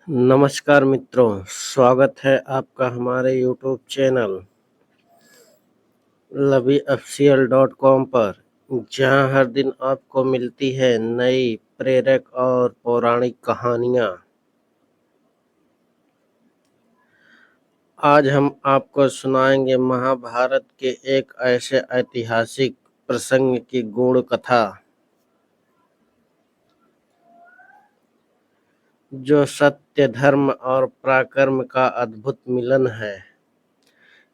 नमस्कार मित्रों, स्वागत है आपका हमारे YouTube चैनल लवीऑफिशियल.com पर, जहां हर दिन आपको मिलती है नई प्रेरक और पौराणिक कहानियां। आज हम आपको सुनाएंगे महाभारत के एक ऐसे ऐतिहासिक प्रसंग की गूढ़ कथा जो सत्य, धर्म और पराक्रम का अद्भुत मिलन है।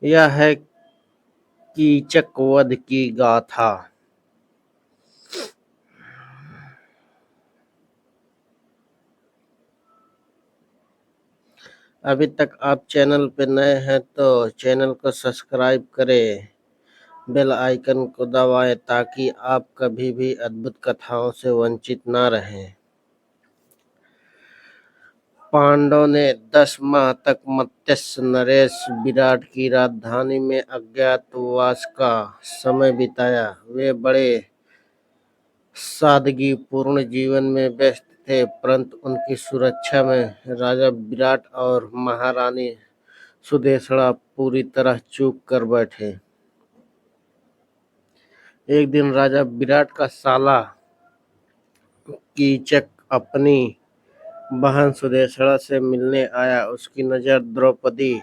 यह है कीचक वध की गाथा। अभी तक आप चैनल पे नए हैं तो चैनल को सब्सक्राइब करें, बेल आइकन को दबाएं ताकि आप कभी भी अद्भुत कथाओं से वंचित ना रहें। पांडवों ने 10 माह तक मत्स्य नरेश विराट की राजधानी में अज्ञातवास का समय बिताया। वे बड़े सादगीपूर्ण जीवन में व्यस्त थे, परंतु उनकी सुरक्षा में राजा विराट और महारानी सुदेशड़ा पूरी तरह चूक कर बैठे। एक दिन राजा विराट का साला कीचक अपनी बहन सुदेशड़ा से मिलने आया। उसकी नजर द्रौपदी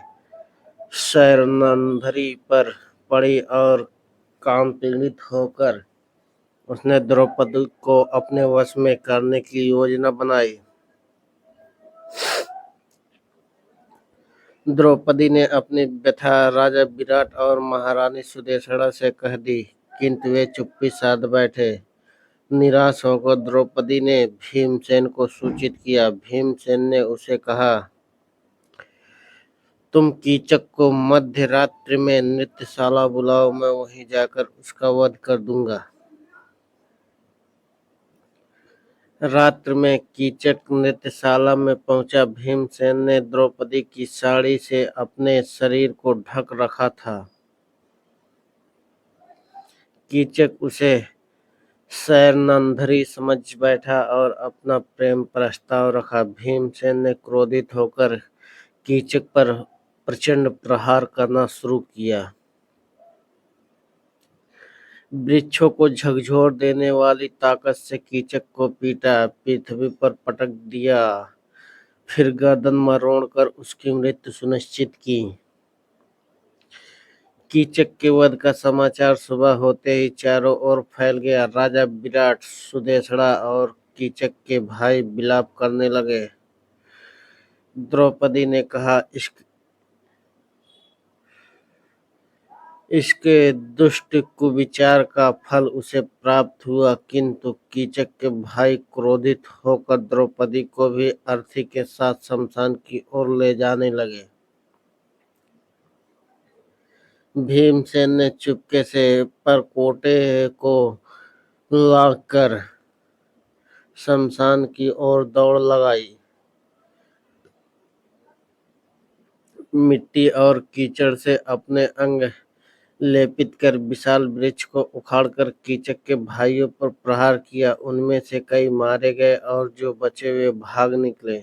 शैरनंधरी पर पड़ी और काम पीड़ित होकर उसने द्रौपदी को अपने वश में करने की योजना बनाई। द्रौपदी ने अपनी व्यथा राजा विराट और महारानी सुदेशड़ा से कह दी, किंतु वे चुप्पी साध बैठे। निराश होकर द्रौपदी ने भीमसेन को सूचित किया। भीमसेन ने उसे कहा, तुम कीचक को मध्य रात्रि में नृत्यशाला बुलाओ, मैं वहीं जाकर उसका वध कर दूंगा। रात्र में कीचक नृत्यशाला में पहुंचा। भीमसेन ने द्रौपदी की साड़ी से अपने शरीर को ढक रखा था। कीचक उसे शैरनंधरी समझ बैठा और अपना प्रेम प्रस्ताव रखा। भीमसेन ने क्रोधित होकर कीचक पर प्रचंड प्रहार करना शुरू किया। वृक्षों को झकझोर देने वाली ताकत से कीचक को पीटा, पृथ्वी पर पटक दिया, फिर गर्दन मरोड़कर उसकी मृत्यु सुनिश्चित की। कीचक के वध का समाचार सुबह होते ही चारों ओर फैल गया। राजा विराट, सुदेशड़ा और कीचक के भाई विलाप करने लगे। द्रौपदी ने कहा, इसके दुष्ट कुविचार का फल उसे प्राप्त हुआ। किंतु कीचक के भाई क्रोधित होकर द्रौपदी को भी अर्थी के साथ शमशान की ओर ले जाने लगे। भीमसेन ने चुपके से परकोटे को लाकर शमशान की ओर दौड़ लगाई। मिट्टी और कीचड़ से अपने अंग लेपित कर विशाल वृक्ष को उखाड़कर कीचक के भाइयों पर प्रहार किया। उनमें से कई मारे गए और जो बचे वे भाग निकले।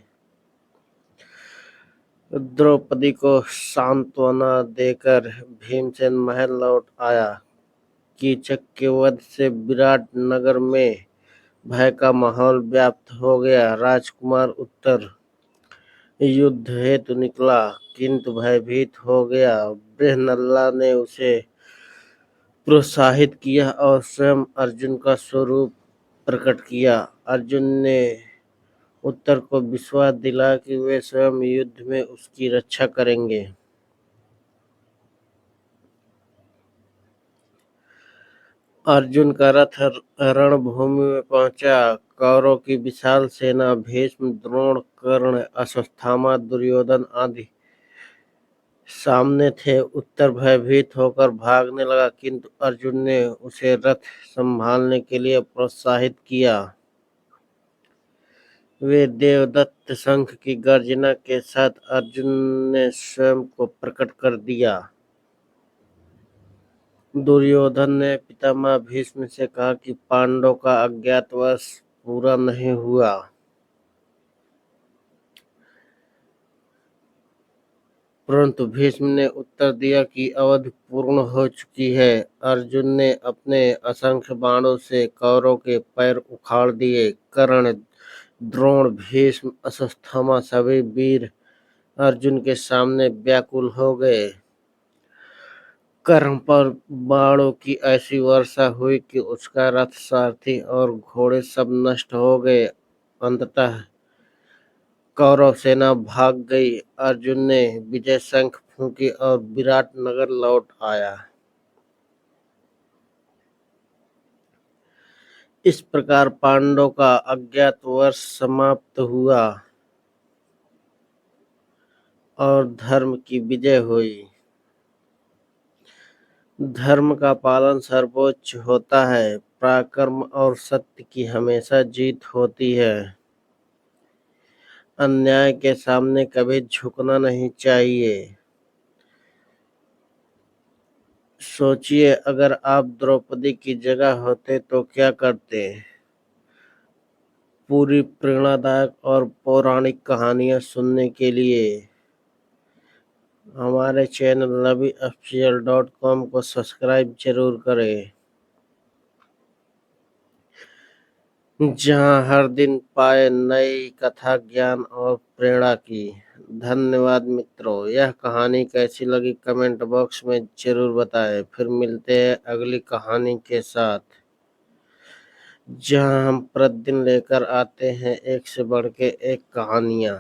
द्रौपदी को सांत्वना देकर भीमसेन महल लौट आया। कीचक के वध से विराट नगर में भय का माहौल व्याप्त हो गया। राजकुमार उत्तर युद्ध हेतु निकला, किंतु भयभीत हो गया। बृहन्नला ने उसे प्रोत्साहित किया और स्वयं अर्जुन का स्वरूप प्रकट किया। अर्जुन ने उत्तर को विश्वास दिलाया कि वे स्वयं युद्ध में उसकी रक्षा करेंगे। अर्जुन का रथ रणभूमि में पहुंचा। कौरवों की विशाल सेना भीष्म, द्रोण, कर्ण, अश्वत्थामा, दुर्योधन आदि सामने थे। उत्तर भयभीत होकर भागने लगा, किंतु अर्जुन ने उसे रथ संभालने के लिए प्रोत्साहित किया। वे देवदत्त शंख की गर्जना के साथ अर्जुन ने स्वयं को प्रकट कर दिया। दुर्योधन ने पितामह भीष्म से कहा कि पांडवों का अज्ञातवास पूरा नहीं हुआ। परंतु भीष्म ने उत्तर दिया कि अवधि पूर्ण हो चुकी है। अर्जुन ने अपने असंख्य बाणों से कौरवों के पैर उखाड़ दिए। कर्ण, द्रोण, भीष्म, अश्वत्थामा सभी वीर अर्जुन के सामने व्याकुल हो गए। कर्ण पर बाणों की ऐसी वर्षा हुई कि उसका रथ, सारथी और घोड़े सब नष्ट हो गए। अंततः कौरव सेना भाग गई। अर्जुन ने विजय शंख फूंकी और विराट नगर लौट आया। इस प्रकार पांडवों का अज्ञातवास समाप्त हुआ और धर्म की विजय हुई। धर्म का पालन सर्वोच्च होता है। पराक्रम और सत्य की हमेशा जीत होती है। अन्याय के सामने कभी झुकना नहीं चाहिए। सोचिए, अगर आप द्रौपदी की जगह होते तो क्या करते। पूरी प्रेरणादायक और पौराणिक कहानियां सुनने के लिए हमारे चैनल nabiofficial.com को सब्सक्राइब जरूर करें, जहां हर दिन पाए नई कथा, ज्ञान और प्रेरणा की। धन्यवाद मित्रों। यह कहानी कैसी लगी कमेंट बॉक्स में जरूर बताएं। फिर मिलते हैं अगली कहानी के साथ, जहां हम प्रतिदिन लेकर आते हैं एक से बढ़ के एक कहानियां।